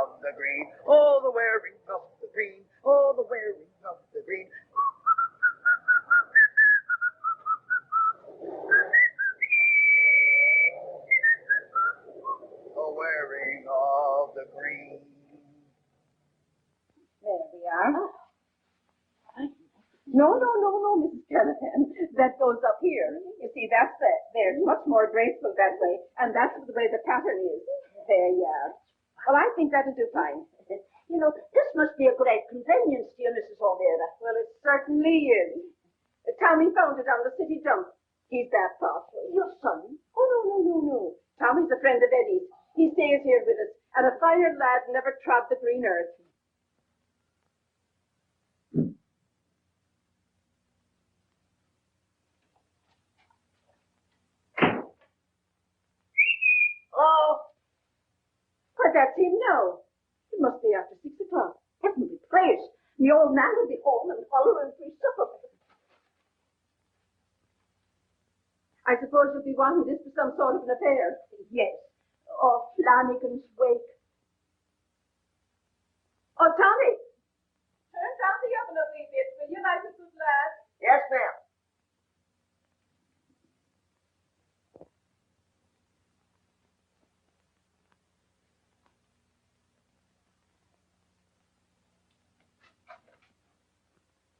of the green. Oh, the wearing of the green. Oh, the wearing of the green. The wearing of the green. There we are. No, Mrs. Callahan. That goes up here. You see, that's it. There, it's much more graceful that way, and that's the way the pattern is. There you are. Well, I think that'll do fine. You know, this must be a great convenience to you, Mrs. O'Meara. Well, it certainly is. Tommy found it on the city dump. He's that thoughtful. Your son? Oh, no. Tommy's a friend of Eddie's. He stays here with us, and a finer lad never trod the green earth. Oh, But that's him now. It must be after 6 o'clock. heaven be praised. The old man will be home and hollering for his supper. I suppose you'll be wanting this for some sort of an affair. Yes. Oh, Flanagan's wake. Oh, Tommy! Turn down the oven a wee bit, will you, like a good lad? Yes, ma'am.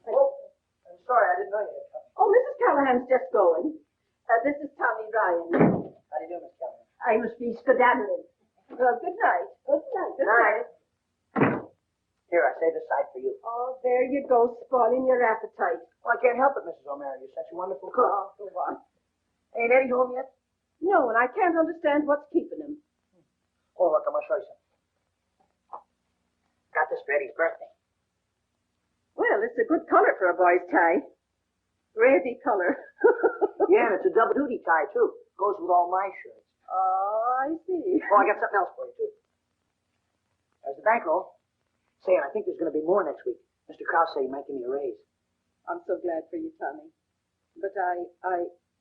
Oh, I'm sorry, I didn't know you had come. Oh, Mrs. Callahan's just going. This is Tommy Ryan. How do you do, Miss Callahan? I must be skedaddling. Well, good night. Good night. Good night. Here, I saved a side for you. Oh, there you go, spoiling your appetite. Well, I can't help it, Mrs. O'Meara. You're such a wonderful cook. Oh, go on. Ain't Eddie home yet? No, and I can't understand what's keeping him. Oh, look, I'm going to show you something. Got this for Eddie's birthday. Well, it's a good color for a boy's tie. Reddy color. Yeah, and it's a double duty tie, too. Goes with all my shirts. Oh, I see. Oh, I got something else for you, too. There's the bankroll. Say, and I think there's going to be more next week. Mr. Krause said he might give me a raise. I'm so glad for you, Tommy. But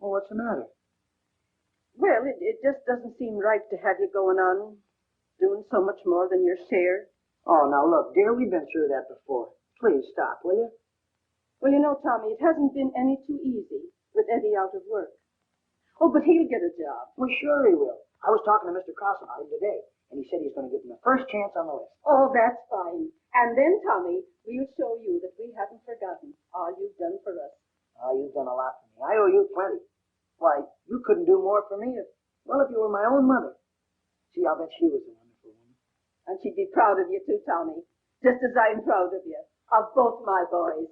Oh, what's the matter? well, it just doesn't seem right to have you going on, doing so much more than your share. Oh, now, look, dear, we've been through that before. Please stop, will you? Well, you know, Tommy, it hasn't been any too easy with Eddie out of work. Oh, but he'll get a job. Well, sure he will. I was talking to Mr. Krause about him today, and he said he's going to give him the first chance on the list. Oh, that's fine. And then, Tommy, we'll show you that we haven't forgotten all you've done for us. Oh, you've done a lot for me. I owe you plenty. Why, you couldn't do more for me if you were my own mother. See, I'll bet she was a wonderful woman. And she'd be proud of you too, Tommy, just as I'm proud of you, of both my boys.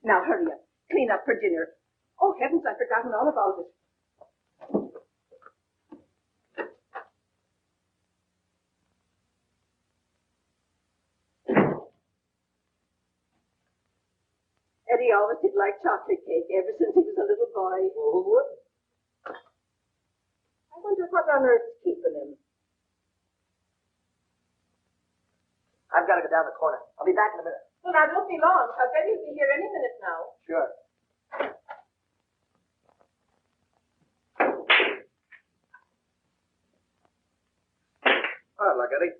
Now, hurry up. Clean up for dinner. Oh, heavens, I've forgotten all about it. Eddie always did like chocolate cake ever since he was a little boy. Well, who wouldn't? I wonder what on earth is keeping him. I've got to go down the corner. I'll be back in a minute. Well, now, don't be long. I'll bet he'll be here any minute now. Sure. Hard luck, Eddie.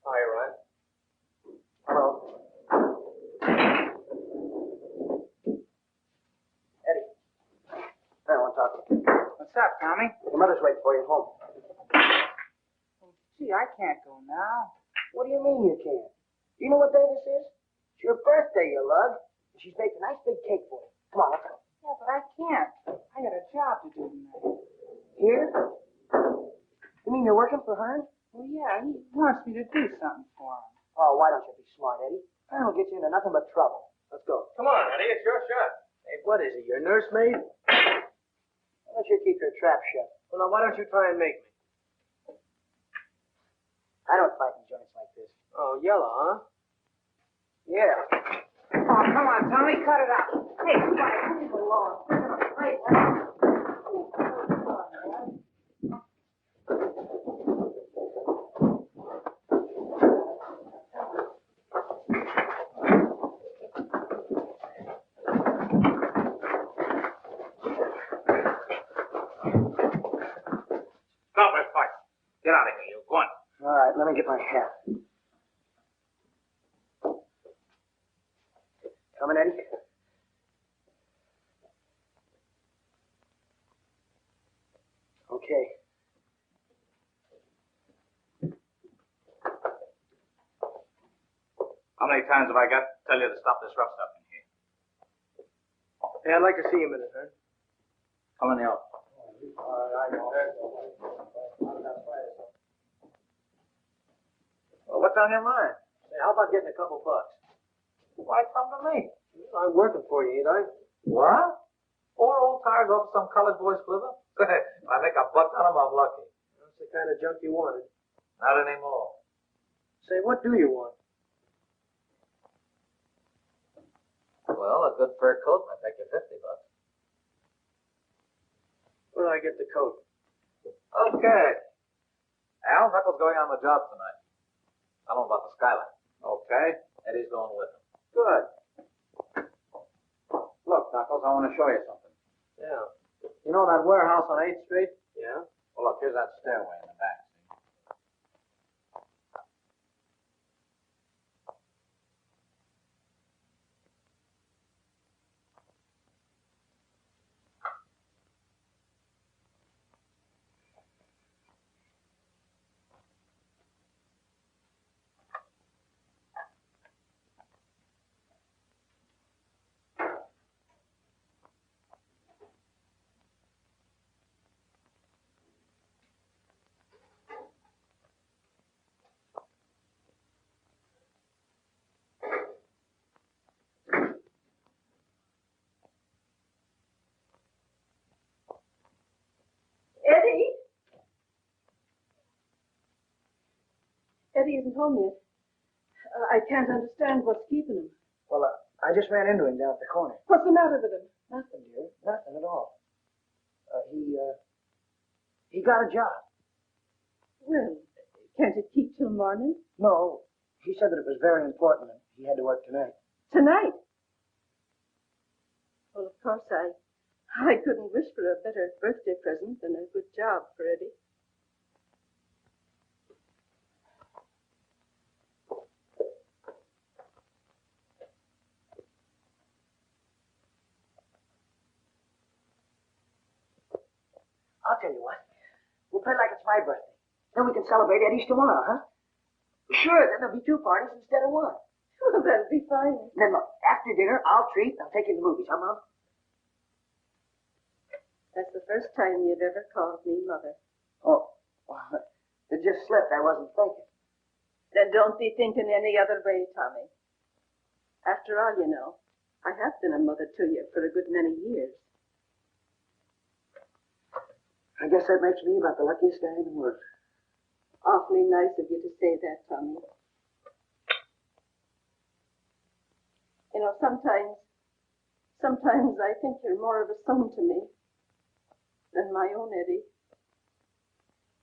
Hi, Ryan. Hello. Eddie. I want to talk to you. What's up, Tommy? Your mother's waiting for you at home. Gee, I can't go now. What do you mean you can't? You know what day this is? It's your birthday, you lug. And she's baked a nice big cake for you. Come on, let's go. Yeah, but I can't. I got a job to do tonight. Here? You mean you're working for Hearn? Well, yeah, he wants me to do something for him. Oh, why don't you be smart, Eddie? That'll get you into nothing but trouble. Let's go. Come on, Eddie, it's your shot. Hey, what is it, your nursemaid? Why don't you keep your trap shut? Well, now, why don't you try and make me? I don't fight in joints like this. Oh, yellow, huh? Yeah. Oh, come on, Tommy, cut it out. Hey, quiet, leave him alone. We're gonna fight. Get out of here, you. Go on. All right, let me get my hat. Coming, Eddie? Okay. How many times have I got to tell you to stop this rough stuff in here? Hey, I'd like to see you a minute, huh? Come in the office. Well, what's on your mind? Hey, how about getting a couple bucks? Why come to me? I'm working for you, ain't I? What? 4 old tires off some college boy's flivver? If I make a buck on them, I'm lucky. That's the kind of junk you wanted. Not anymore. Say, what do you want? Well, a good fur coat might make you $50. Where do I get the coat? Okay. Al, Knuckles going on the job tonight. Tell him about the skyline. Okay. Eddie's going with him. Good. Look, Knuckles, I want to show you something. Yeah. You know that warehouse on 8th Street? Yeah? Well, look, here's that stairway in the back. Eddie? Eddie isn't home yet. I can't understand what's keeping him. Well, I just ran into him down at the corner. What's the matter with him? Nothing, dear. Nothing at all. He got a job. Well, can't it keep till morning? No, he said that it was very important and he had to work tonight. Tonight? Well, of course, I couldn't wish for a better birthday present than a good job for Eddie. I'll tell you what. We'll play like it's my birthday. Then we can celebrate Eddie's tomorrow, huh? Sure, then there'll be 2 parties instead of 1. Well, that'll be fine. Then look, after dinner, I'll treat and I'll take you to the movies, huh, Mom? That's the first time you've ever called me mother. Oh, well, it just slipped. I wasn't thinking. Then don't be thinking any other way, Tommy. After all, you know, I have been a mother to you for a good many years. I guess that makes me about the luckiest guy in the world. Awfully nice of you to say that, Tommy. You know, sometimes I think you're more of a son to me than my own Eddie.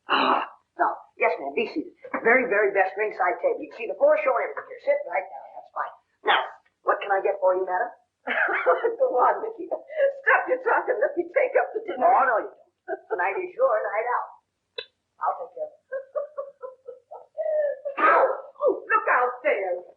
Now, yes, ma'am, be seated. Very, very best ringside table. You can see the floor showing everything here. Sit right down. That's fine. Now, what can I get for you, madam? Go on, Mickey. Stop your talk and let me take up the dinner. Oh, no, you don't. Tonight is your night out. I'll take care of it. Ow! Oh, look out there.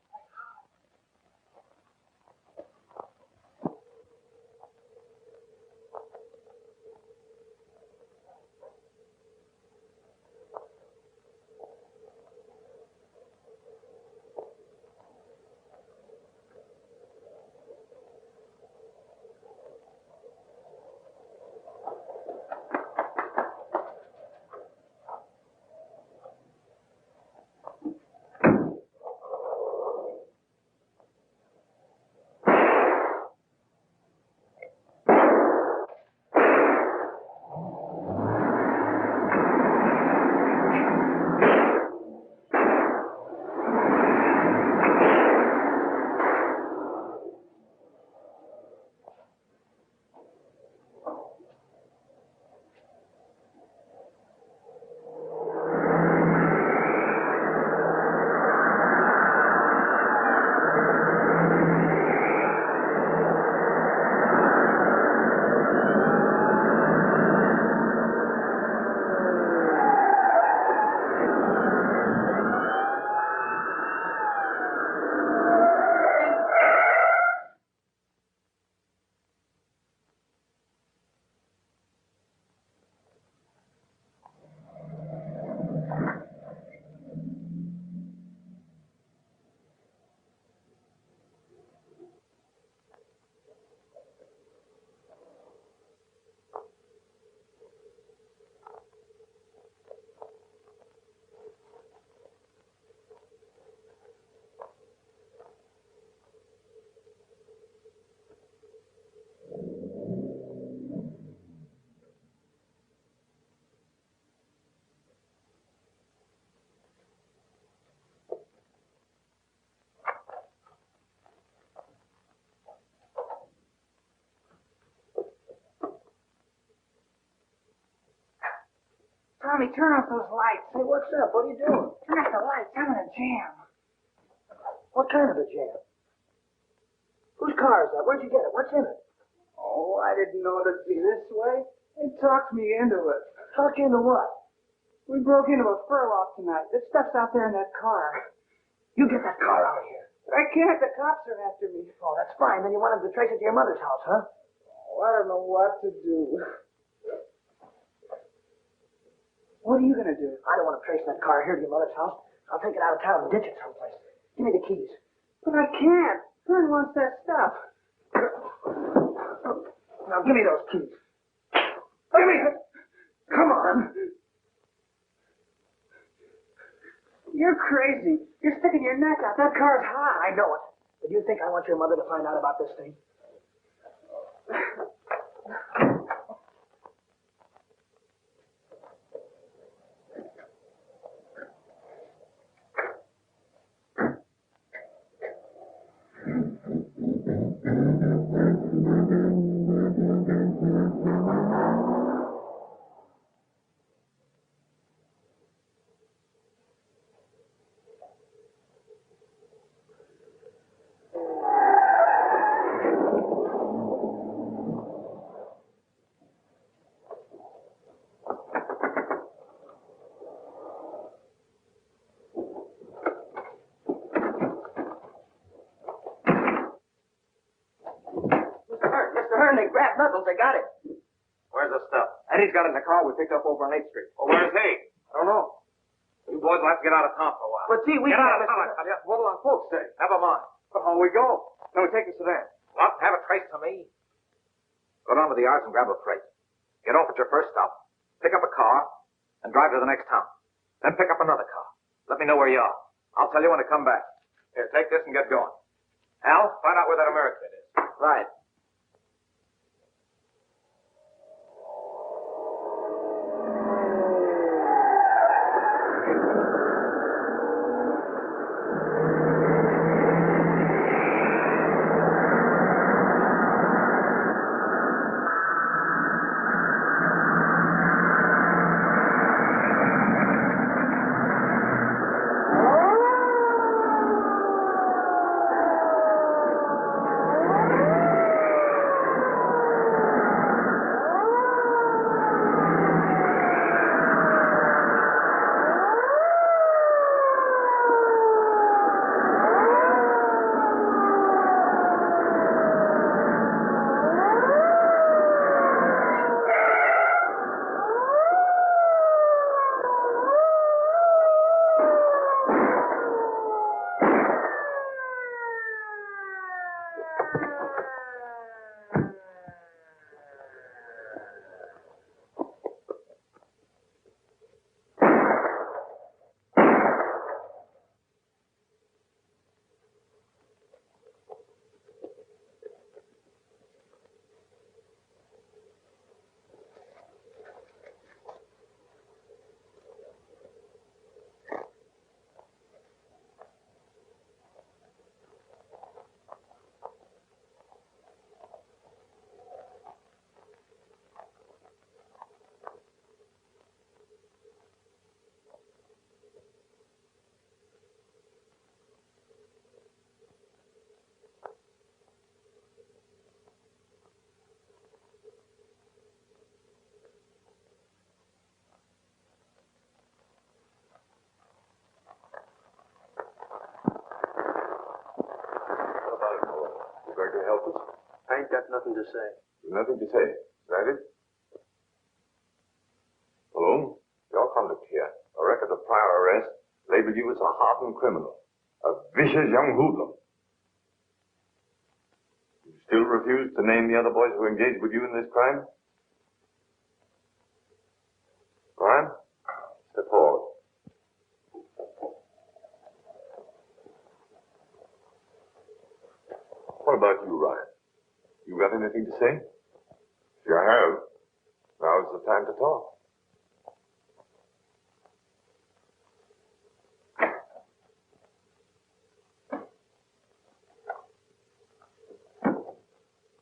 Tommy, turn off those lights. Hey, what's up? What are you doing? Turn off the lights. I'm in a jam. What kind of a jam? Whose car is that? Where'd you get it? What's in it? Oh, I didn't know it'd be this way. It talked me into it. Talk you into what? We broke into a furlough tonight. This stuff's out there in that car. You get that car out of here. I can't. The cops are after me. Oh, that's fine. Then you want him to trace it to your mother's house, huh? Oh, I don't know what to do. What are you going to do? I don't want to trace that car here to your mother's house. I'll take it out of town and ditch it someplace. Give me the keys. But I can't. Vern wants that stuff. Now, give me those keys. Give me. Come on. You're crazy. You're sticking your neck out. That car's hot. I know it. But you think I want your mother to find out about this thing? They grabbed Knuckles. They got it. Where's the stuff? Eddie's got it in the car we picked up over on 8th Street. Well, where's he? I don't know. You boys will have to get out of town for a while. But see, we Get out of can't- town, I tell you. What'll our folks say? Never mind. But how we go? Then we take the sedan. What? Have it traced to me? Go down to the yards and grab a freight. Get off at your first stop. Pick up a car and drive to the next town. Then pick up another car. Let me know where you are. I'll tell you when to come back. Here, take this and get going. Al, find out where that American is. Right. Going to help us? I ain't got nothing to say. Nothing to say. Is that it? Malone, your conduct here, a record of prior arrest, labeled you as a hardened criminal, a vicious young hoodlum. You still refuse to name the other boys who engaged with you in this crime? Ryan, step forward. What about you, Ryan? You got anything to say? If you have, now's the time to talk.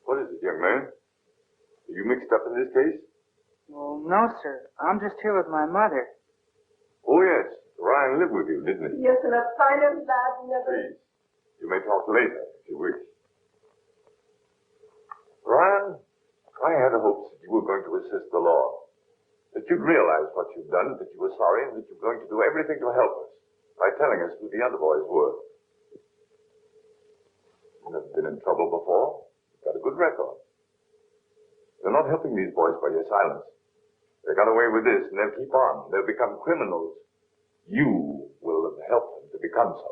What is it, young man? Are you mixed up in this case? Well, no, sir. I'm just here with my mother. Oh, yes. Ryan lived with you, didn't he? Yes, and a finer lad never... Please. You may talk later, if you wish. Ryan, I had hopes that you were going to assist the law. That you'd realize what you've done, that you were sorry, and that you're going to do everything to help us by telling us who the other boys were. You've never been in trouble before. You've got a good record. You're not helping these boys by your silence. They got away with this, and they'll keep on. They'll become criminals. You will have helped them to become so.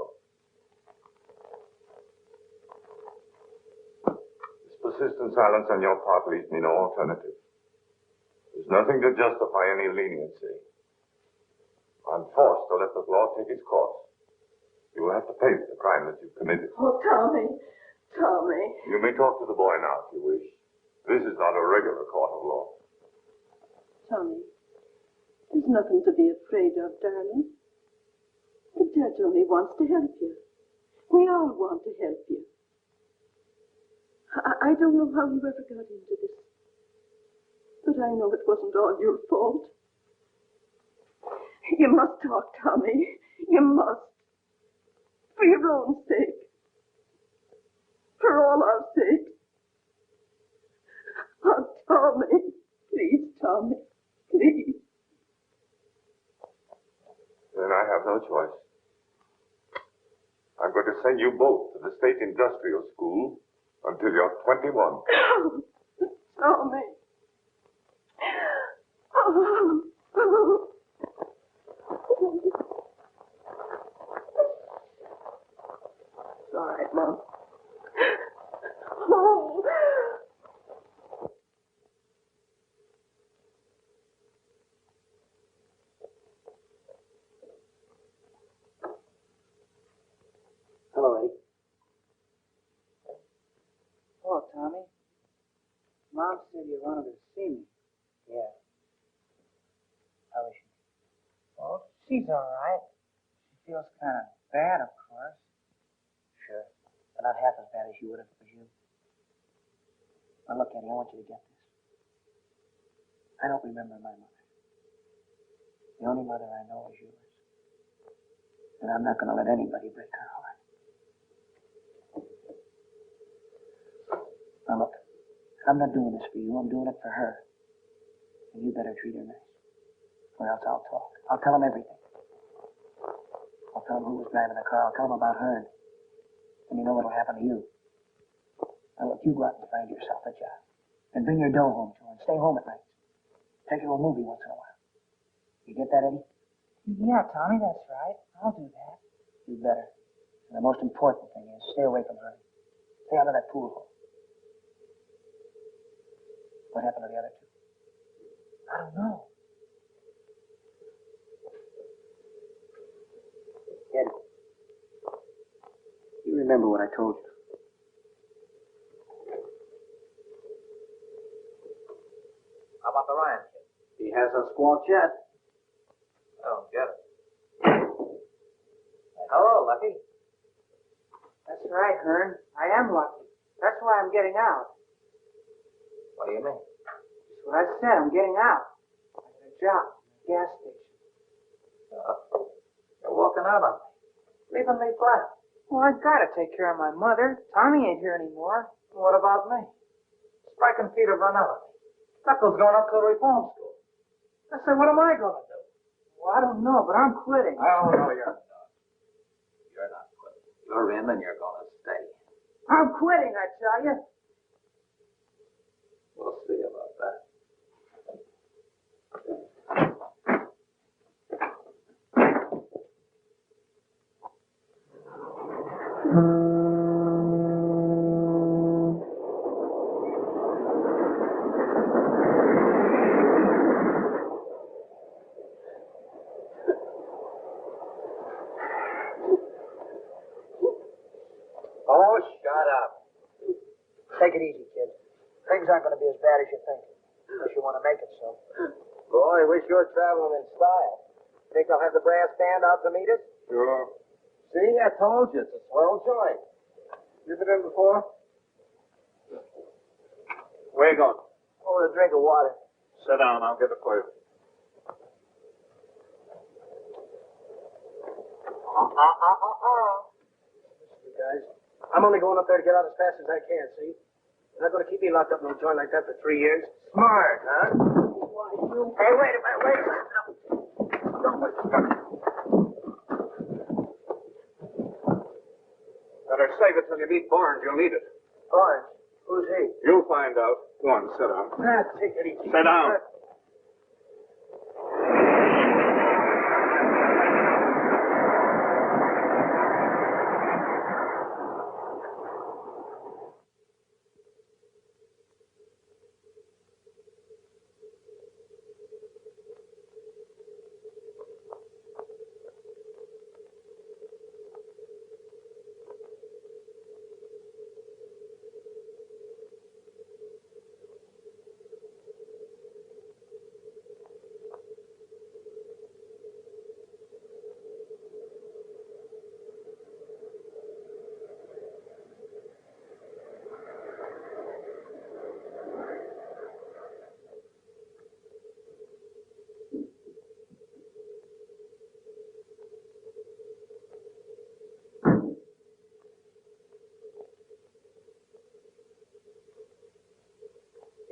This persistent silence on your part leaves me no alternative. There's nothing to justify any leniency. I'm forced to let the law take its course. You will have to pay for the crime that you've committed. Oh, Tommy. Tommy. You may talk to the boy now, if you wish. This is not a regular court of law. Tommy, there's nothing to be afraid of, darling. The judge only wants to help you. We all want to help you. I don't know how you ever got into this, but I know it wasn't all your fault. You must talk, Tommy. You must. For your own sake. For all our sakes. Oh, Tommy. Please, Tommy. Please. Then I have no choice. I'm going to send you both to the State Industrial School until you're 21. Tommy. It's all right, Mom. Oh. Hello, Eddie. Hello, Tommy. Mom said you wanted to see me. Yeah. How is she? Well, she's all right. She feels kind of bad, of course. Sure. But not half as bad as you would if it was you. Now, look, Eddie, I want you to get this. I don't remember my mother. The only mother I know is yours. And I'm not going to let anybody break her heart. Now, look, I'm not doing this for you. I'm doing it for her. And you better treat her nice. Or else I'll talk. I'll tell them everything. I'll tell them who was driving the car. I'll tell them about her. And you know what'll happen to you. Now, look, you go out and find yourself a job. And bring your dough home to her. And stay home at night. Take her to a movie once in a while. You get that, Eddie? Yeah, Tommy, that's right. I'll do that. You better. And the most important thing is stay away from her. Stay out of that pool hole. What happened to the other two? I don't know. Eddie, you remember what I told you? How about the Ryan kid? He hasn't squawked yet. I don't get it. Hello, Lucky. That's right, Hearn. I am lucky. That's why I'm getting out. What do you mean? Just what I said. I'm getting out. I got a job at a gas station. You're walking out on me. Leaving me flat. Well, I gotta take care of my mother. Tommy ain't here anymore. What about me? Spike and Peter run out of me. Knuckles going up to the reform school. I said, what am I going to do? Well, I don't know, but I'm quitting. Oh, no, you're not. You're not quitting. You're in and you're going to stay. I'm quitting, I tell you. We'll see about that. Oh, shut up. Take it easy, kid. Things aren't going to be as bad as you think. Unless you want to make it so. Boy, wish you were traveling in style. Think I'll have the brass band out to meet us? Sure. See, I told you, it's a swell joint. You been in before? Where you going? Over a drink of water. Sit down. I'll get it for you. You guys, I'm only going up there to get out as fast as I can, see? You're not going to keep me locked up in a joint like that for 3 years. Smart, huh? Hey, wait a minute. Better save it till you meet Barnes. You'll need it. Barnes, who's he? You'll find out. Go on, sit down. Take it easy. Sit down.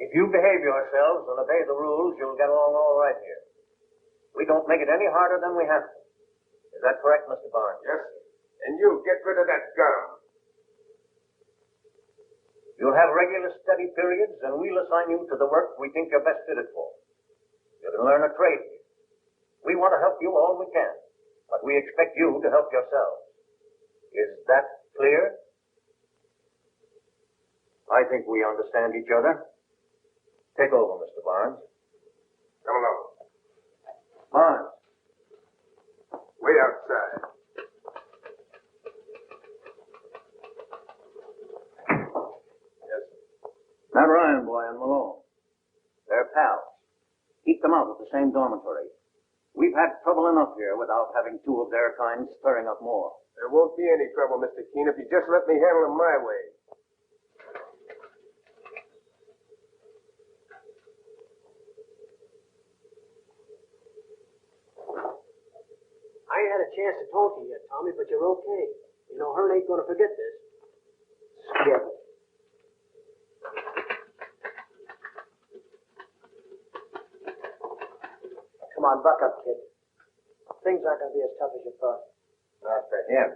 If you behave yourselves and obey the rules, you'll get along all right here. We don't make it any harder than we have to. Is that correct, Mr. Barnes? Yes. And you, get rid of that gun. You'll have regular study periods, and we'll assign you to the work we think you're best fitted for. You're to learn a trade here. We want to help you all we can, but we expect you to help yourselves. Is that clear? I think we understand each other. Take over, Mr. Barnes. Come along. Barnes. Way outside. Yes. That Ryan boy and Malone. They're pals. Keep them out of the same dormitory. We've had trouble enough here without having two of their kind stirring up more. There won't be any trouble, Mr. Keene, if you just let me handle them my way. I ain't had a chance to talk to you yet, Tommy, but you're okay. You know, Hearn ain't going to forget this. Skip. Come on, buck up, kid. Things aren't going to be as tough as you thought. Not for him.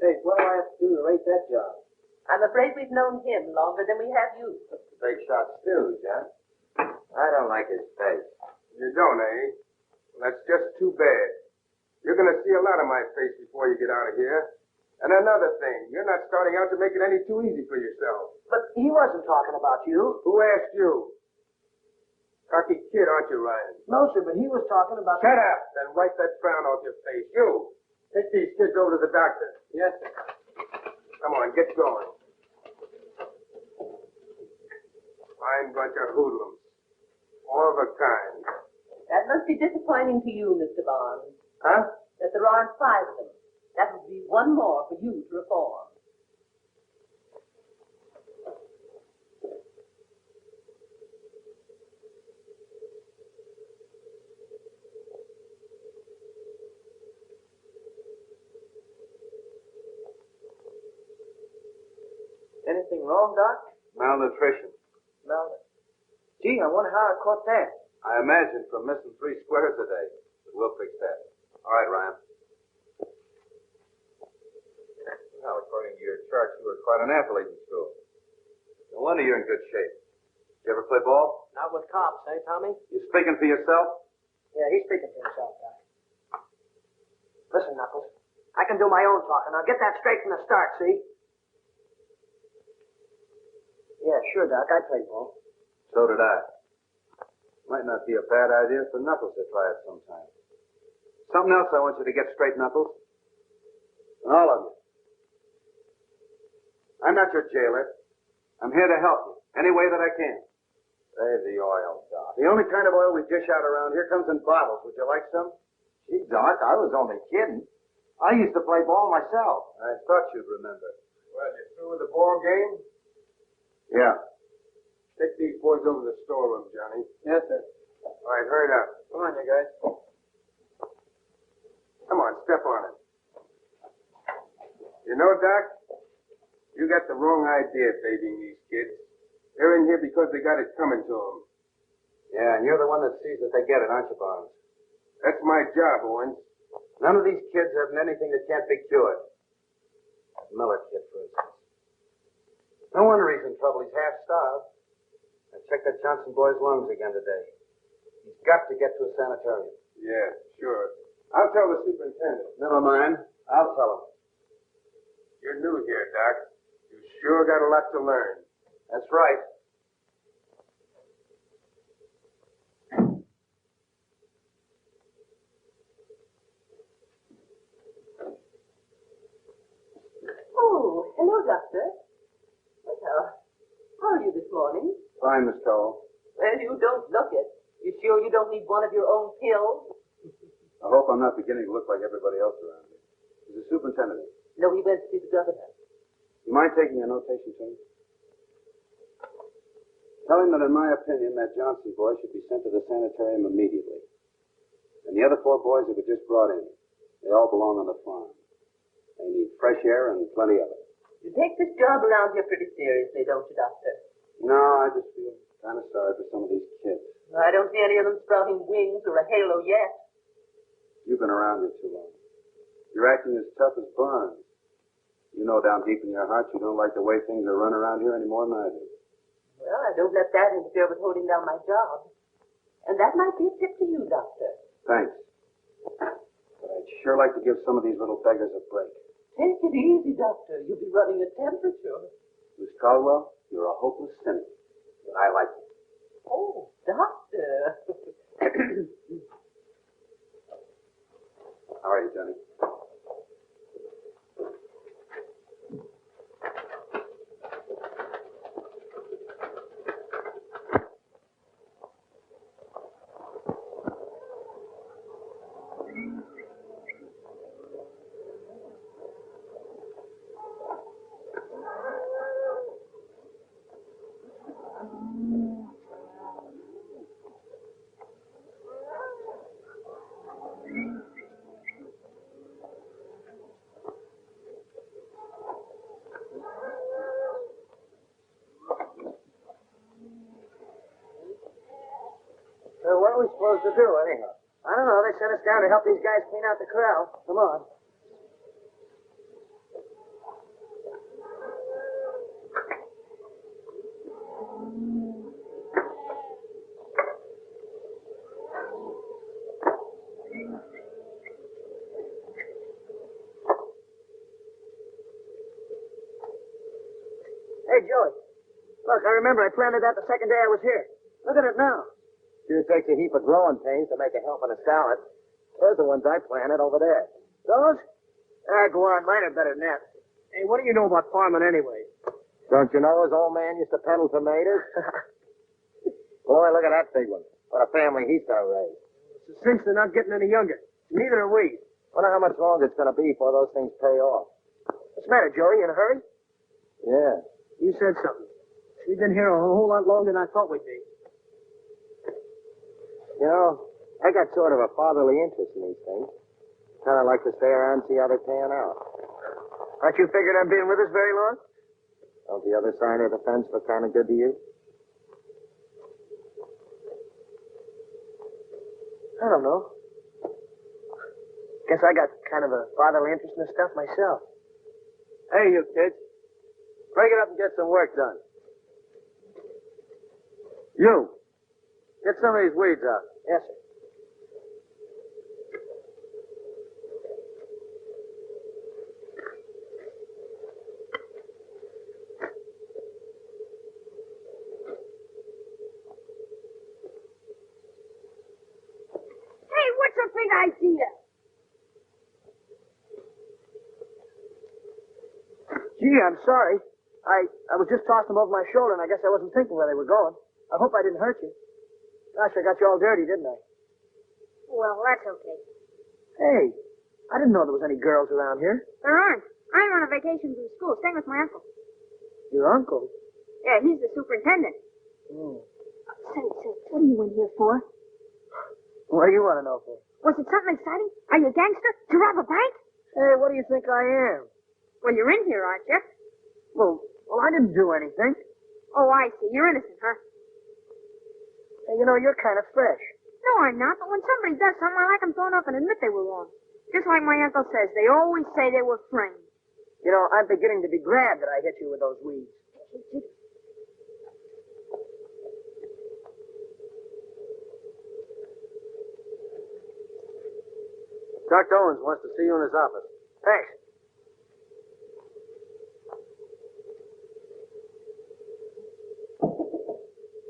Hey, what do I have to do to rate that job? I'm afraid we've known him longer than we have you. Big shot Stooge, huh? I don't like his face. You don't, eh? Well, that's just too bad. You're going to see a lot of my face before you get out of here. And another thing, you're not starting out to make it any too easy for yourself. But he wasn't talking about you. Who asked you? Cocky kid, aren't you, Ryan? No, sir, but he was talking about... Shut up! Then wipe that frown off your face. You! Take these kids over to the doctor. Yes, sir. Come on, get going. Fine bunch of hoodlums. All of a kind. That must be disappointing to you, Mr. Barnes. Huh? That there aren't 5 of them. That would be one more for you to reform. Anything wrong, Doc? Malnutrition. Gee, I wonder how I caught that. I imagine from missing 3 squares a day. But we'll fix that. All right, Ryan. Now, according to your charts, you were quite an athlete in school. No wonder you're in good shape. Did you ever play ball? Not with cops, eh, Tommy? You speaking for yourself? Yeah, he's speaking for himself, Doc. Listen, Knuckles, I can do my own talking. I'll get that straight from the start, see? Yeah, sure, Doc. I play ball. So did I. Might not be a bad idea for Knuckles to try it sometime. Something else I want you to get straight, Knuckles. And all of you. I'm not your jailer. I'm here to help you any way that I can. Save the oil, Doc. The only kind of oil we dish out around here comes in bottles. Would you like some? Gee, Doc, I was only kidding. I used to play ball myself. I thought you'd remember. Well, you through with the ball game? Yeah. Take these boys over to the storeroom, Johnny. Yes, sir. All right, hurry it up. Come on, you guys. Come on, step on it. You know, Doc, you got the wrong idea babying these kids. They're in here because they got it coming to them. Yeah, and you're the one that sees that they get it, aren't you, Barnes? That's my job, Owens. None of these kids have anything that can't be cured. That Miller kid, for instance. No wonder he's in trouble. He's half-starved. I checked that Johnson boy's lungs again today. He's got to get to a sanitarium. Yeah, sure. I'll tell the superintendent. Never mind. I'll tell him. You're new here, Doc. You sure got a lot to learn. That's right. Oh, hello, Doctor. Well, how are you this morning? Fine, Miss Cole. Well, you don't look it. You sure you don't need one of your own pills? I hope I'm not beginning to look like everybody else around here. Is the superintendent in? No, he went to see the governor. You mind taking a notation to him? Tell him that, in my opinion, that Johnson boy should be sent to the sanitarium immediately. And the other 4 boys that were just brought in, they all belong on the farm. They need fresh air and plenty of it. You take this job around here pretty seriously, don't you, Doctor? No, I just feel kind of sorry for some of these kids. I don't see any of them sprouting wings or a halo yet. You've been around here too long. You're acting as tough as Barnes. You know down deep in your heart you don't like the way things are run around here any more than I do. Well, I don't let that interfere with holding down my job. And that might be a tip to you, Doctor. Thanks. But I'd sure like to give some of these little beggars a break. Take it easy, Doctor. You'll be running a temperature. Miss Caldwell, you're a hopeless cynic. But I like you. Oh, Doctor. How are you, Johnny? So what are we supposed to do, anyhow? I don't know. They sent us down to help these guys clean out the corral. Come on. Hey, Joey. Look, I remember I planted that the second day I was here. Look at it now. Sure takes a heap of growing pains to make a help in a salad. Those are the ones I planted over there. Those? Ah, go on. Mine are better than that. Hey, what do you know about farming anyway? Don't you know his old man used to peddle tomatoes? Boy, look at that big one. What a family he's gonna raise. It's a cinch they're not getting any younger. Neither are we. Wonder how much longer it's gonna be before those things pay off. What's the matter, Joey? In a hurry? Yeah. You said something. We've been here a whole lot longer than I thought we'd be. You know, I got sort of a fatherly interest in these things. Kind of like to stay around and see how they pan out. Aren't you figured on being with us very long? Don't the other side of the fence look kind of good to you? I don't know. Guess I got kind of a fatherly interest in this stuff myself. Hey, you kids. Break it up and get some work done. You. Get some of these weeds out. Yes, sir. Hey, what's a big idea? Gee, I'm sorry. I was just tossing them over my shoulder, and I guess I wasn't thinking where they were going. I hope I didn't hurt you. Gosh, I got you all dirty, didn't I? Well, that's okay. Hey, I didn't know there was any girls around here. There aren't. I'm on a vacation from school, staying with my uncle. Your uncle? Yeah, he's the superintendent. here for? What do you want to know for? Was it something exciting? Are you a gangster? To rob a bank? Hey, what do you think I am? Well, you're in here, aren't you? Well, I didn't do anything. Oh, I see. You're innocent, huh? Hey, you know, you're kind of fresh. No, I'm not. But when somebody does something, I like them thrown up and admit they were wrong. Just like my uncle says, they always say they were framed. You know, I'm beginning to be glad that I hit you with those weeds. Dr. Owens wants to see you in his office. Thanks.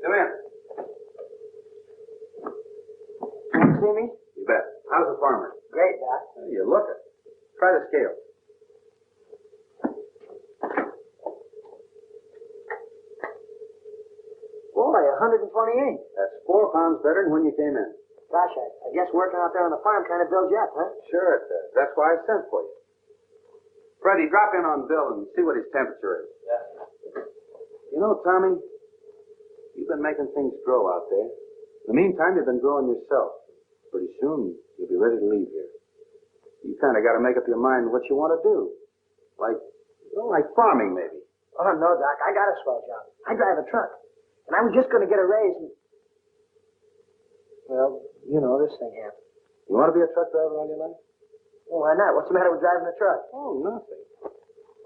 Come in. Want to see me? You bet. How's the farmer? Great, Doc. Well, you look it. Try the scale. Boy, 128. That's 4 pounds better than when you came in. Gosh, I guess working out there on the farm kind of builds you up, huh? Sure it does. That's why I sent for you. Freddie, drop in on Bill and see what his temperature is. Yeah. You know, Tommy, you've been making things grow out there. In the meantime, you've been growing yourself. Pretty soon, you'll be ready to leave here. You kind of got to make up your mind what you want to do. Like farming, maybe. Oh, no, Doc. I got a swell job. I drive a truck. And I was just going to get a raise and... Well, you know, this thing happened. You want to be a truck driver all your life? Well, why not? What's the matter with driving a truck? Oh, nothing.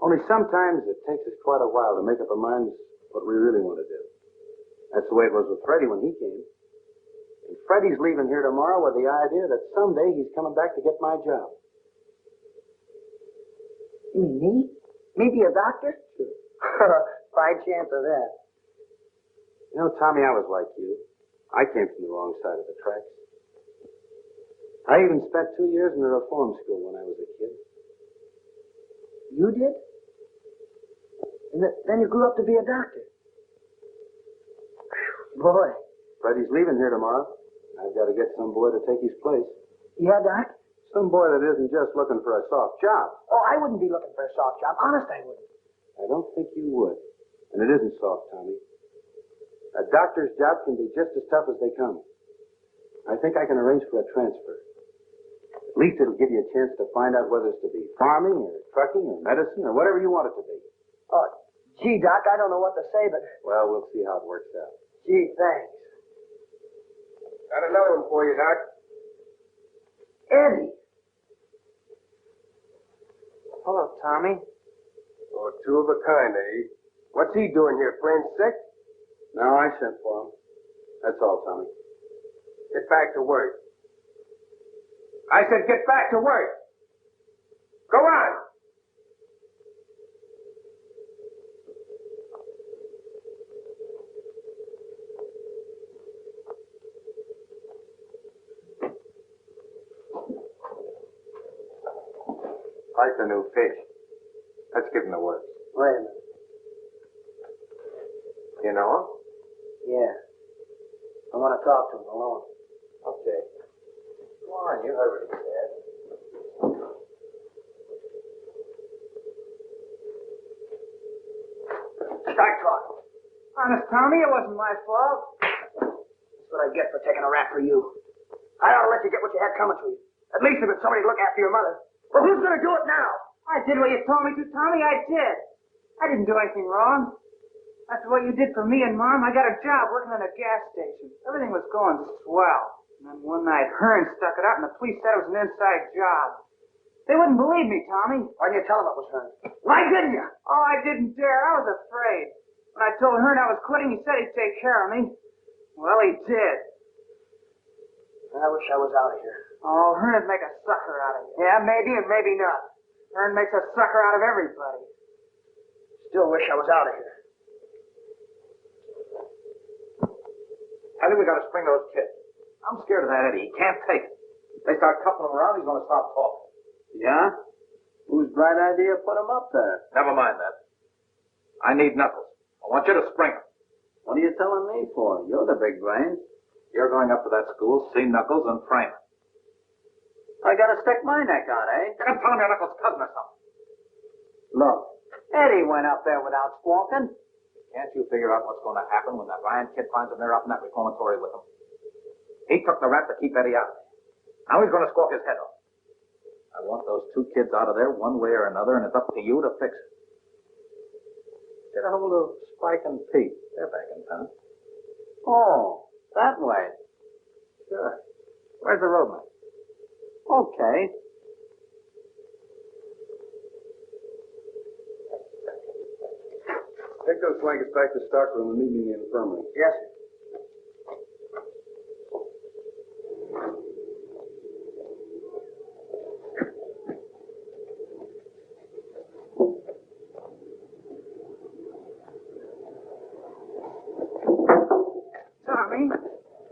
Only sometimes it takes us quite a while to make up our minds what we really want to do. That's the way it was with Freddie when he came. And Freddie's leaving here tomorrow with the idea that someday he's coming back to get my job. You mean me? Me be a doctor? Sure. Fine chance of that. You know, Tommy, I was like you. I came from the wrong side of the tracks. I even spent 2 years in the reform school when I was a kid. You did? And then you grew up to be a doctor. Boy. Freddie's leaving here tomorrow. I've got to get some boy to take his place. Yeah, Doc? Some boy that isn't just looking for a soft job. Oh, I wouldn't be looking for a soft job. Honest, I wouldn't. I don't think you would. And it isn't soft, Tommy. A doctor's job can be just as tough as they come. I think I can arrange for a transfer. At least it'll give you a chance to find out whether it's to be farming or trucking or medicine or whatever you want it to be. Oh, gee, Doc, I don't know what to say, but... Well, we'll see how it works out. Gee, thanks. Got another one for you, Doc. Eddie. Hello, Tommy. Oh, two of a kind, eh? What's he doing here, plain sick? No, I sent for him. That's all, Tommy. Get back to work. I said get back to work. Go on. Like the new fish. Let's give him the works. Wait a minute. You know him? Yeah. I want to talk to him alone. Okay. Go on, you heard what he said. Start talking. Honest, Tommy, it wasn't my fault. That's what I get for taking a rap for you. I ought to let you get what you had coming to you. At least if it's somebody to look after your mother. Well, who's going to do it now? I did what you told me to, Tommy. I did. I didn't do anything wrong. After what you did for me and Mom, I got a job working in a gas station. Everything was going swell. And then one night, Hearn stuck it up, and the police said it was an inside job. They wouldn't believe me, Tommy. Why didn't you tell them it was Hearn? Why didn't you? Oh, I didn't dare. I was afraid. When I told Hearn I was quitting, he said he'd take care of me. Well, he did. I wish I was out of here. Oh, Hearn'd make a sucker out of you. Yeah, maybe and maybe not. Hearn makes a sucker out of everybody. Still wish I was out of here. I think we got to spring those kids. I'm scared of that Eddie. He can't take it. If they start coupling him around, he's going to stop talking. Yeah? Whose bright idea put him up there? Never mind that. I need Knuckles. I want you to spring him. What are you telling me for? You're the big brains. You're going up to that school, see Knuckles, and frame him. I gotta stick my neck out, eh? You're going to tell him you're Knuckles' cousin or something. Look, Eddie went up there without squawking. Can't you figure out what's going to happen when that Ryan kid finds him there up in that reformatory with him? He took the rap to keep Eddie out. Now he's going to squawk his head off. I want those two kids out of there one way or another, and it's up to you to fix it. Get a hold of Spike and Pete. They're back in town. Oh, that way. Sure. Where's the roadman? Okay. Take those blankets back to stockroom and meet me in the infirmary. Yes, sir. Tommy,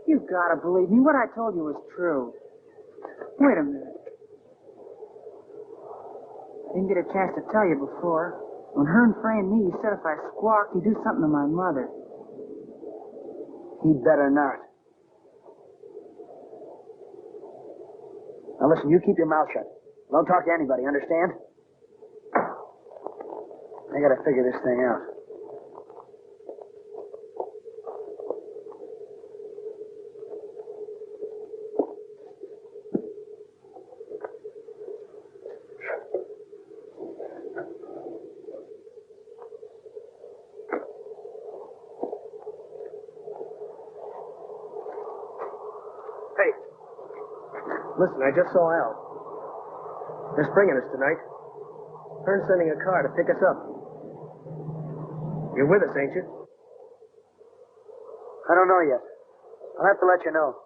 you gotta believe me. What I told you was true. Wait a minute. I didn't get a chance to tell you before. When Hearn framed me, he said if I squawked, he'd do something to my mother. He'd better not. Now listen, you keep your mouth shut. Don't talk to anybody, understand? I gotta figure this thing out. Hey, listen, I just saw Al. They're springing us tonight. Hearn's sending a car to pick us up. You're with us, ain't you? I don't know yet. I'll have to let you know.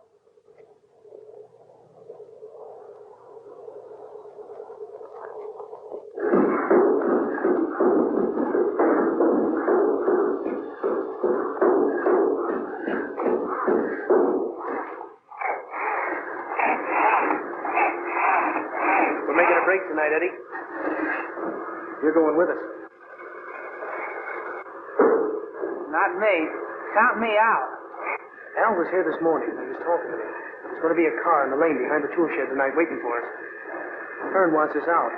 We're making a break tonight, Eddie. You're going with us. Not me. Count me out. Al was here this morning. I was talking to him. There's going to be a car in the lane behind the tool shed tonight waiting for us. Hearn wants us out.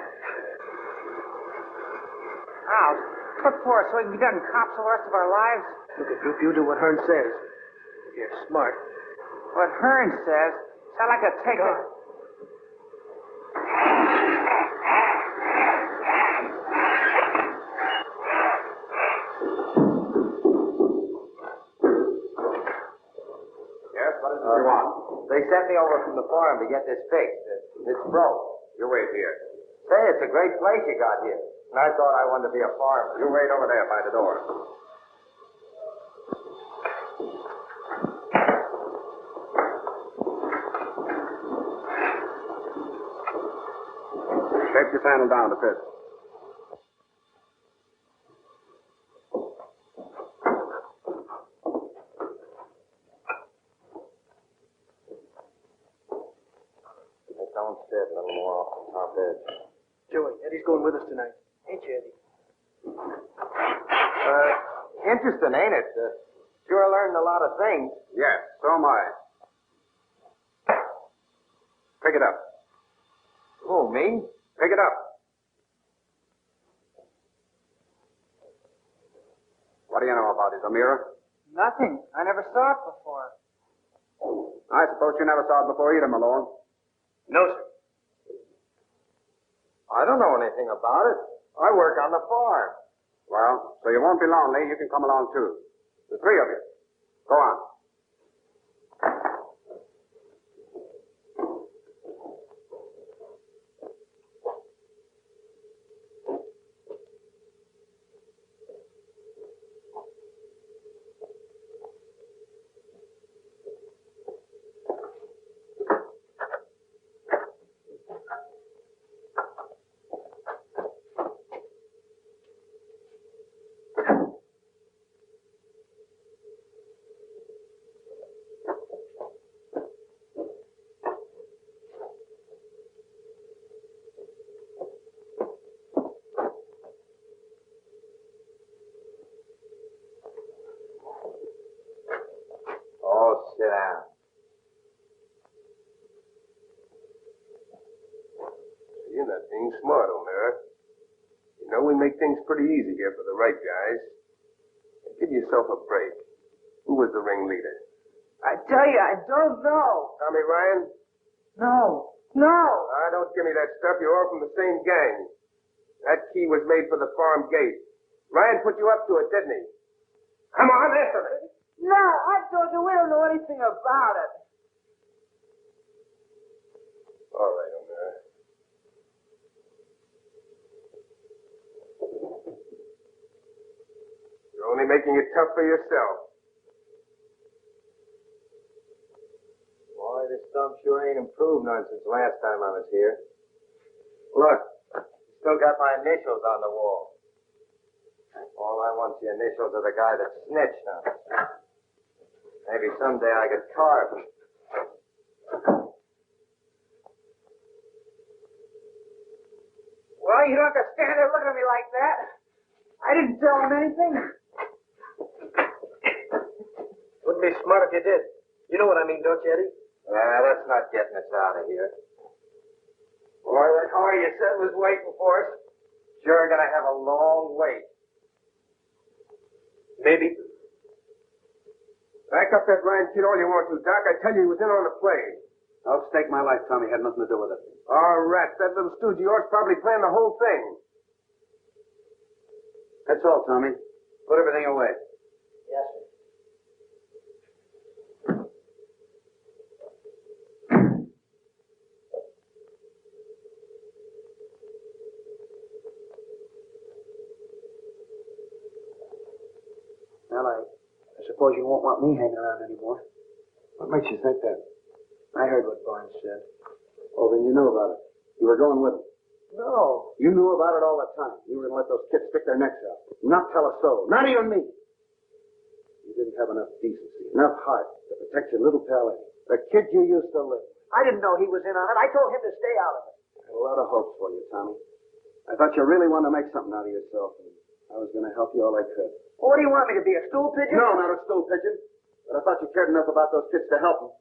Out? What for? So we can be done cops all the rest of our lives? Look, if you do what Hearn says, you're smart. What Hearn says, sound like a take it. Yes, what is it you want? They sent me over from the farm to get this fixed. It's broke. You wait here. Say, it's a great place you got here. And I thought I wanted to be a farmer. You wait over there by the door. Tape this handle down to fit. Don't sit, a little more off the top edge. Joey, Eddie's going with us tonight. Ain't you, Eddie? Interesting, ain't it? Sure learned a lot of things. Yes, so am I. Pick it up. Who, me? Pick it up. What do you know about it, Amira? Nothing. I never saw it before. I suppose you never saw it before either, Malone. No, sir. I don't know anything about it. I work on the farm. Well, so you won't be lonely. You can come along, too. The three of you. Go on. Sit down. You're not being smart, O'Mara. You know, we make things pretty easy here for the right guys. Give yourself a break. Who was the ringleader? I tell you, I don't know. Tommy Ryan? No. Don't give me that stuff. You're all from the same gang. That key was made for the farm gate. Ryan put you up to it, didn't he? Come on, answer me. No, I told you we don't know anything about it. All right, O'Meara. You're only making it tough for yourself. Boy, this stump sure ain't improved none since last time I was here. Look, still got my initials on the wall. All I want's the initials of the guy that snitched on us. Maybe someday I could carve him. Well, you don't have to stand there looking at me like that. I didn't tell him anything. Wouldn't be smart if you did. You know what I mean, don't you, Eddie? That's not getting us out of here. Boy, that car you said was waiting for us. Sure gonna have a long wait. Maybe. Back up that Ryan kid all you want to, Doc. I tell you, he was in on the play. I'll stake my life Tommy had nothing to do with it. Oh, rats. That little stooge of yours probably planned the whole thing. That's all, Tommy. Put everything away. Yes, sir. Well, I suppose you won't want me hanging around anymore. What makes you think that? I heard what Barnes said. Oh, then you knew about it. You were going with him. No. You knew about it all the time. You were going to let those kids stick their necks out. Not tell a soul. Not even me. You didn't have enough decency, enough heart to protect your little pal Eddie. The kid you used to live with. I didn't know he was in on it. I told him to stay out of it. I had a lot of hopes for you, Tommy. I thought you really wanted to make something out of yourself, and I was going to help you all I could. Well, what do you want me to be, a stool pigeon? No, not a stool pigeon. But I thought you cared enough about those kids to help them,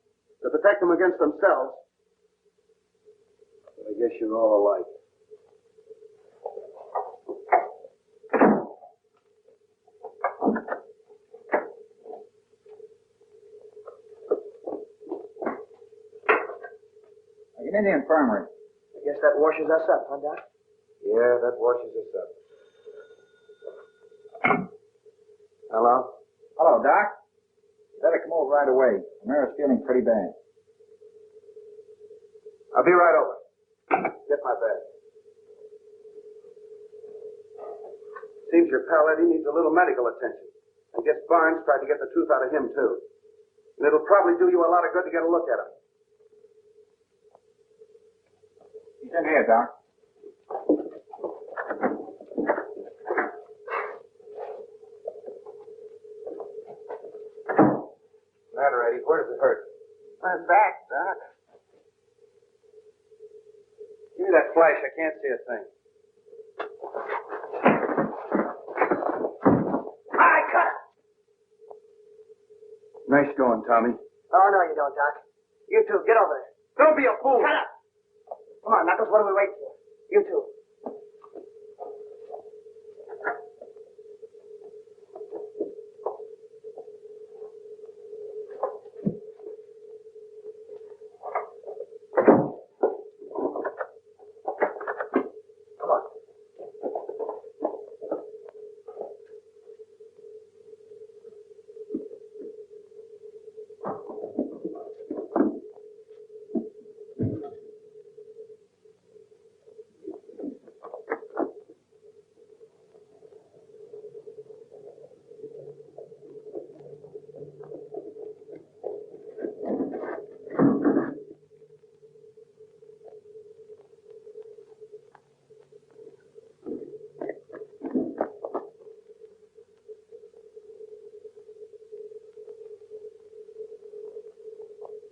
to protect them against themselves. But I guess you're all alike. Get in the infirmary. I guess that washes us up, huh, Doc? Yeah, that washes us up. Hello? Hello, Doc. Better come over right away. O'Meara's feeling pretty bad. I'll be right over. Get my bag. Seems your pal Eddie needs a little medical attention. I guess Barnes tried to get the truth out of him, too. And it'll probably do you a lot of good to get a look at him. He's in here, Doc. Matter, Eddie, where does it hurt? My back, Doc. Give me that flash. I can't see a thing. I cut. Nice going, Tommy. Oh, no, you don't, Doc. You two, get over there. Don't be a fool. Shut up. Come on, Knuckles, what are we waiting for? You two. Come on.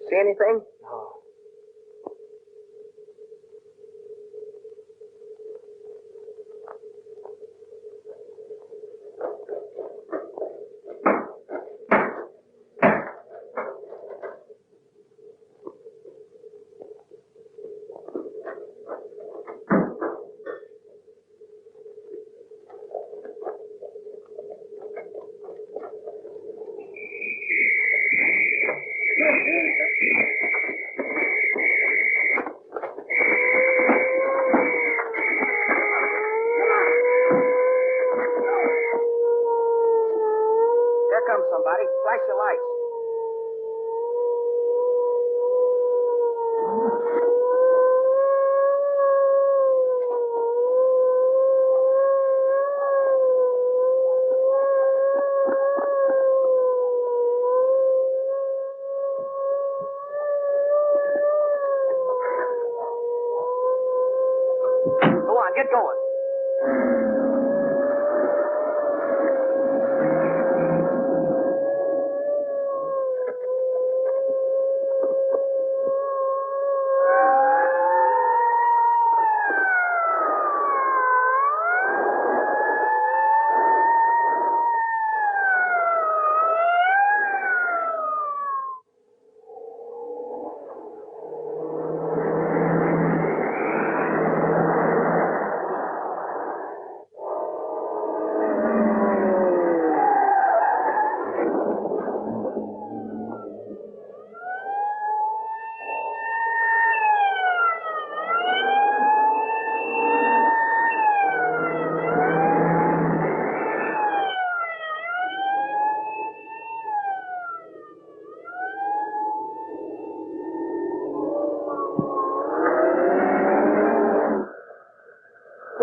See anything? No.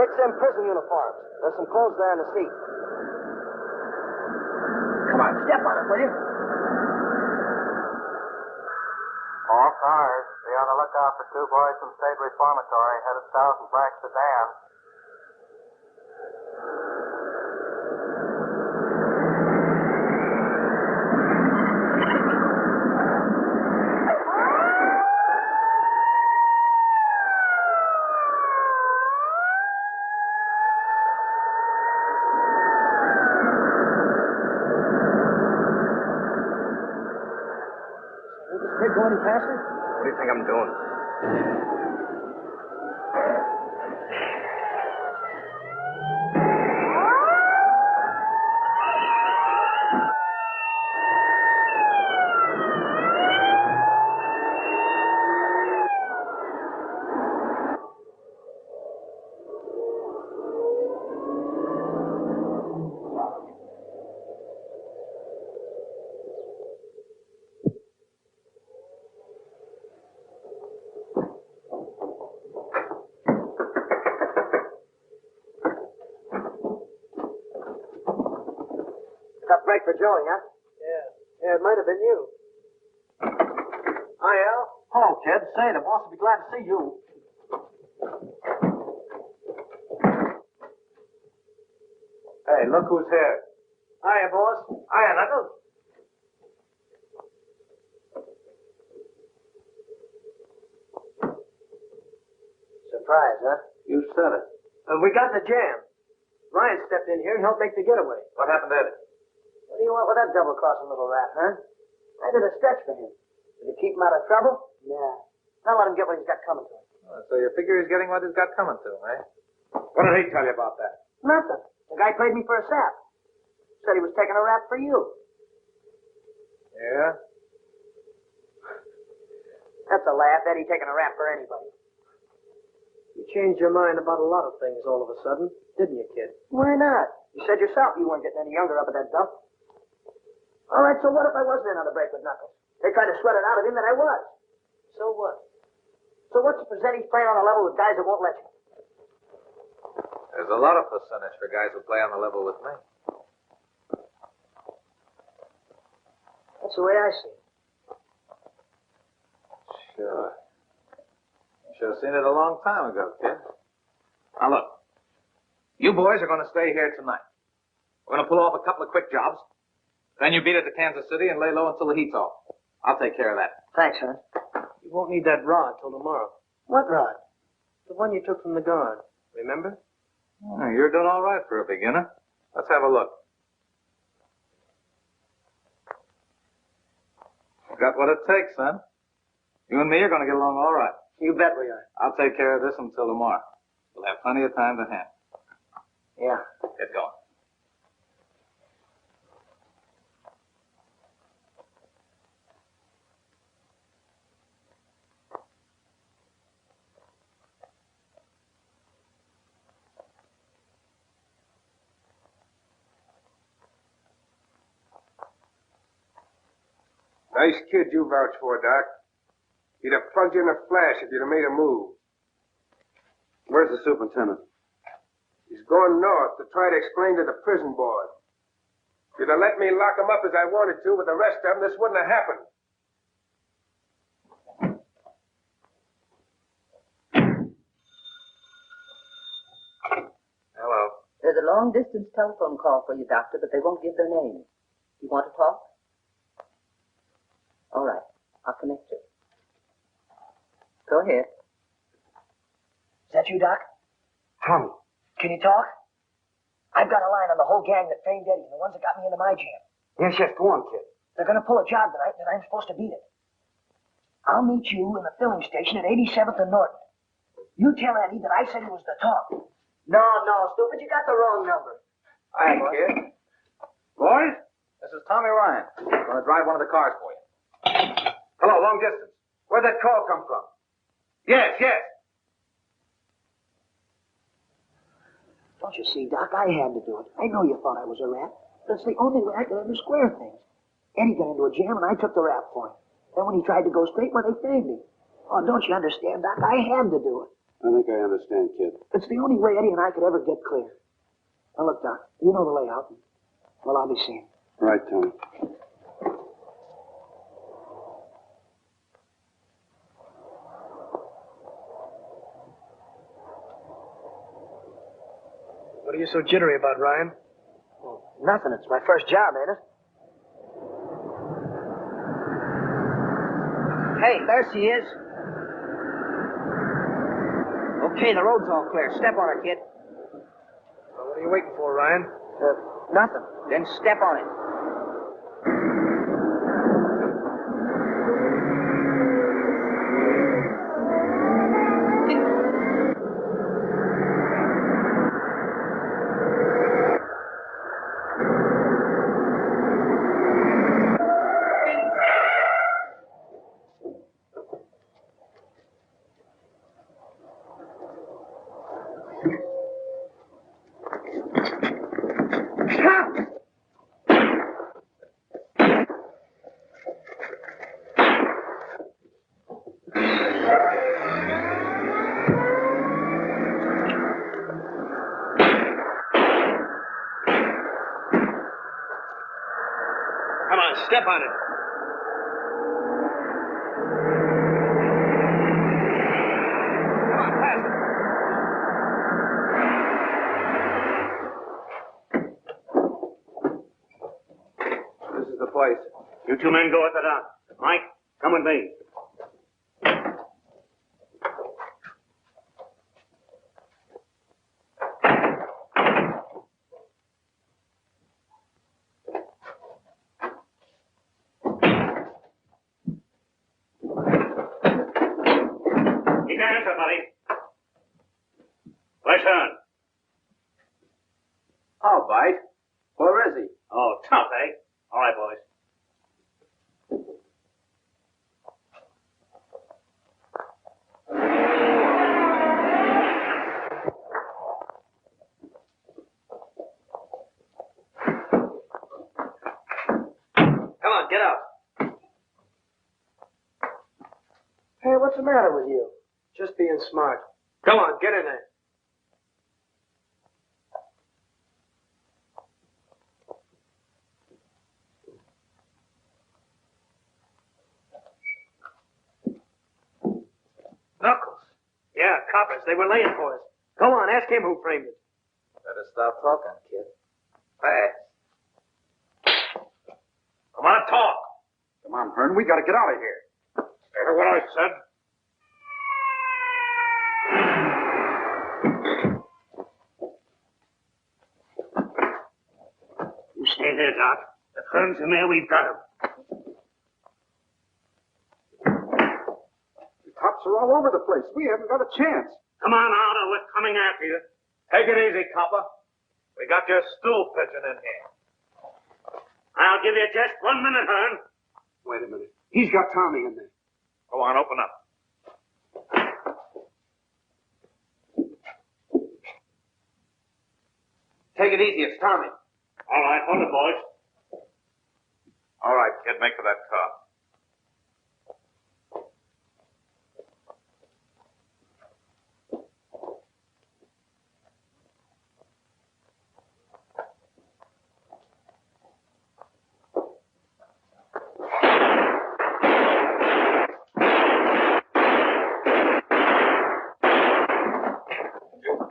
Fix them prison uniforms. There's some clothes there in the seat. Come on, step on it, will you? All cars, be on the lookout for two boys from State Reformatory headed south and back to the dam. Can't go any faster? What do you think I'm doing? Tough break for Joey, huh? Yeah, it might have been you. Hi, Al. Hello, kid. Say, the boss will be glad to see you. Hey, look who's here. Hiya, boss. Hiya, Knuckles. Surprise, huh? You said it. We got in a jam. Ryan stepped in here and helped make the getaway. What happened to Eddie? What do you want with that double-crossing little rat, huh? I did a stretch for him. Did it keep him out of trouble? Yeah. Now let him get what he's got coming to him. So you figure he's getting what he's got coming to him, eh? What did he tell you about that? Nothing. The guy played me for a sap. Said he was taking a rap for you. Yeah? That's a laugh, Eddie taking a rap for anybody. You changed your mind about a lot of things all of a sudden, didn't you, kid? Why not? You said yourself you weren't getting any younger up at that dump. All right, so what if I wasn't in on the break with Knuckles? They tried to sweat it out of him that I was. So what? So what's the percentage playing on a level with guys that won't let you? There's a lot of percentage for guys who play on the level with me. That's the way I see it. Sure. Should have seen it a long time ago, kid. Now look, you boys are going to stay here tonight. We're going to pull off a couple of quick jobs. Then you beat it to Kansas City and lay low until the heat's off. I'll take care of that. Thanks, son. You won't need that rod till tomorrow. What rod? The one you took from the guard. Remember? Oh, you're doing all right for a beginner. Let's have a look. Got what it takes, son. You and me are going to get along all right. You bet we are. I'll take care of this until tomorrow. We'll have plenty of time to handle. Yeah. Get going. Nice kid you vouch for, Doc. He'd have plugged you in a flash if you'd have made a move. Where's the superintendent? He's going north to try to explain to the prison board. If you'd have let me lock him up as I wanted to with the rest of them, this wouldn't have happened. Hello. There's a long-distance telephone call for you, Doctor, but they won't give their name. You want to talk? All right. I'll connect you. Go ahead. Is that you, Doc? Tommy. Can you talk? I've got a line on the whole gang that framed Eddie, the ones that got me into my jam. Yes, go on, kid. They're going to pull a job tonight, and I'm supposed to beat it. I'll meet you in the filling station at 87th and Norton. You tell Eddie that I said he was the talk. No, stupid, you got the wrong number. Hi, kid. Boys, this is Tommy Ryan. I'm going to drive one of the cars for you. Hello, long distance. Where'd that call come from? Yes. Don't you see, Doc, I had to do it. I know you thought I was a rat, but it's the only way I could ever square things. Eddie got into a jam, and I took the rap for him. Then when he tried to go straight, well, they framed him. Oh, don't you understand, Doc? I had to do it. I think I understand, kid. It's the only way Eddie and I could ever get clear. Now, look, Doc, you know the layout. Well, I'll be seeing. Right, Tony. What are you so jittery about, Ryan? Well, nothing. It's my first job, ain't it? Hey, there she is. Okay, the road's all clear. Step on her, kid. Well, what are you waiting for, Ryan? Nothing. Then step on it. Come on, step on it. Come on, pass it. This is the place. You two men go at the dock. Mike, come with me. You can answer, buddy. Where's Hearn? All right. Where is he? Oh, tough, eh? All right, boys. Come on, get out. Hey, what's the matter with you? Just being smart. Come on, get in there. Knuckles. Yeah, coppers. They were laying for us. Go on, ask him who framed it. Better stop talking, kid. Fast. Come on, talk. Come on, Hearn. We gotta get out of here. Hear what I said? You stay there, Doc. If Hearn's in there, we've got him. The cops are all over the place. We haven't got a chance. Come on out, or we're coming after you. Take it easy, copper. We got your stool pigeon in here. I'll give you just 1 minute, Hearn. Wait a minute. He's got Tommy in there. Go on, open up. Take it easy. It's Tommy. All right, hold it, boys. All right, kid, make for that car.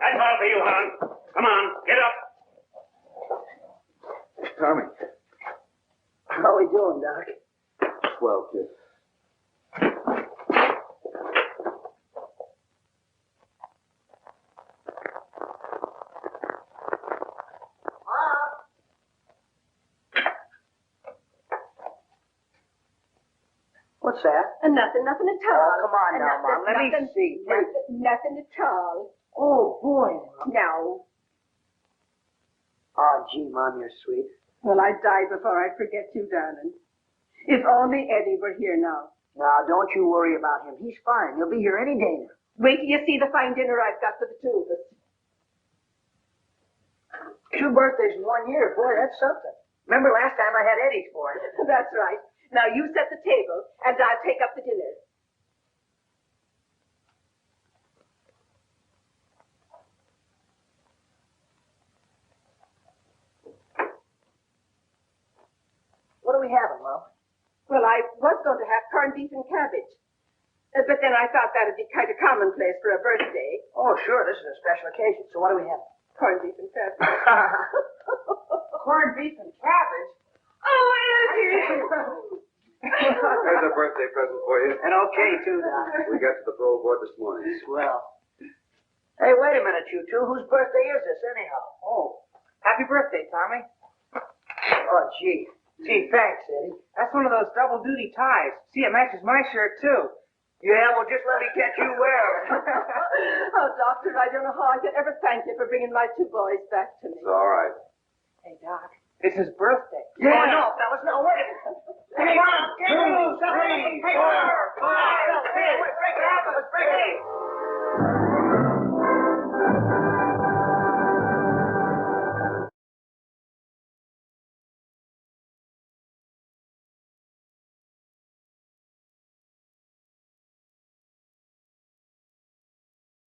That's all for you, Hearn. Come on, get up. Tommy. How we doing, Doc? Swell, kid. What's that? Nothing at all. Oh, come on now, Mom. Let me see. Nothing at all. Oh, boy. No. Oh, gee, Mom, you're sweet. Well, I'd die before I'd forget you, darling. If only Eddie were here now. Now, don't you worry about him. He's fine. He'll be here any day now. Wait till you see the fine dinner I've got for the two of us. 2 birthdays in 1 year. Boy, that's something. Remember last time I had Eddie's for it? That's right. Now you set the table, and I'll take up the dinner. Well, I was going to have corned beef and cabbage. But then I thought that'd be kind of commonplace for a birthday. Oh, sure, this is a special occasion. So what do we have? Corned beef and cabbage. Corned beef and cabbage? Oh, Eddie! There's a birthday present for you. And okay, too, Doc. We got to the parole board this morning. Swell. Hey, wait a minute, you two. Whose birthday is this, anyhow? Oh, happy birthday, Tommy. Oh, gee. Gee, thanks, Eddie. That's one of those double duty ties. See, it matches my shirt, too. Yeah, well, just let me catch you wearing it. Oh, Doctor, I don't know how I could ever thank you for bringing my two boys back to me. It's all right. Hey, Doc, it's his birthday. Yeah. Oh, no, fellas, no, wait a minute. Hey, 1, 2, 3, 4, 5, 6, 7, 8.